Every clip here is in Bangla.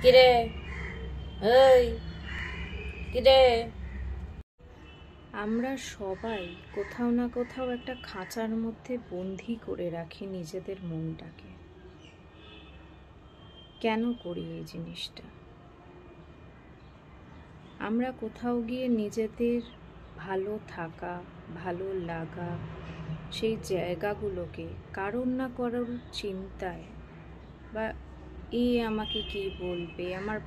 কিরে এই কিরে, আমরা সবাই কোথাও না কোথাও একটা খাঁচার মধ্যে বন্দি করে রাখি নিজেদের মনটাকে। কেন করি এই জিনিসটা? আমরা কোথাও গিয়ে নিজেদের ভালো থাকা, ভালো লাগা, সেই জায়গাগুলোকে কারোর না কারোর চিন্তায় বা আমাকে কি বলবে,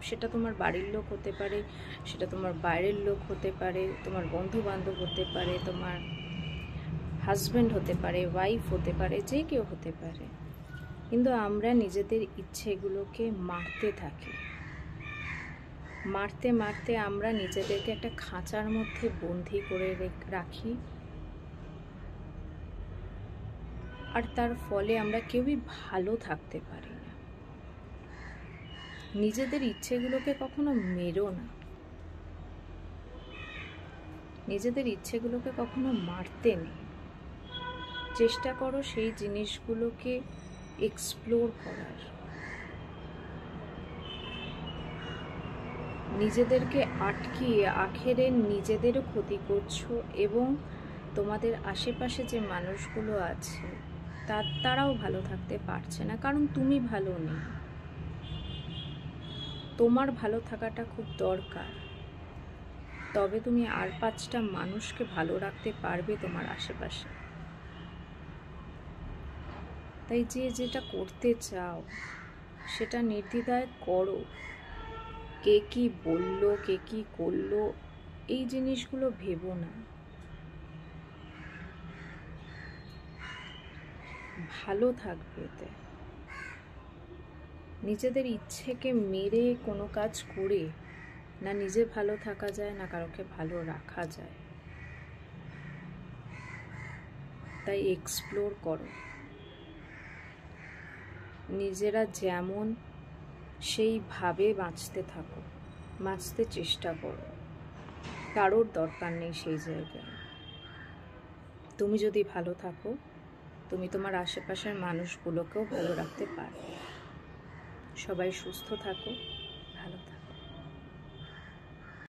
সেটা তোমার বাড়ির লোক হতে পারে, সেটা তোমার বাইরের লোক হতে পারে, তোমার বন্ধু বান্ধব হতে পারে, তোমার হাজব্যান্ড হতে পারে, ওয়াইফ হতে পারে, যে কেউ হতে পারে, কিন্তু আমরা নিজেদের ইচ্ছেগুলোকে মারতে থাকি। মারতে মারতে আমরা নিজেদেরকে একটা খাঁচার মধ্যে বন্দি করে রাখি, আর তার ফলে আমরা কেউই ভালো থাকতে পারি না। নিজেদের ইচ্ছেগুলোকে কখনো মেরো না, নিজেদের ইচ্ছেগুলোকে কখনো মারতে নেই। চেষ্টা করো সেই জিনিসগুলোকে এক্সপ্লোর করার। নিজেদেরকে আটকিয়ে আখেরে নিজেদেরও ক্ষতি করছো, এবং তোমাদের আশেপাশে যে মানুষগুলো আছে তারাও ভালো থাকতে পারছে না, কারণ তুমি ভালো নেই। তোমার ভালো থাকাটা খুব দরকার, তবে তুমি আর 5টা মানুষকে ভালো রাখতে পারবে তোমার আশেপাশে। তাই যেটা করতে চাও সেটা নির্দ্বিধায় করো। কে কি বললো, কে কি করলো, এই জিনিসগুলো ভেবো না। ভালো থাকবে এতে। নিজেদের ইচ্ছেকে মেরে কোনো কাজ করে না নিজে ভালো থাকা যায়, না কারোকে ভালো রাখা যায়। তাই এক্সপ্লোর করো, নিজেরা যেমন সেইভাবে বাঁচতে থাকো, বাঁচতে চেষ্টা করো। কারোর দরকার নেই সেই জায়গায়। তুমি যদি ভালো থাকো, তুমি তোমার আশেপাশের মানুষগুলোকেও ভালো রাখতে পারবে। সবাই সুস্থ থাকো, ভালো থাকো।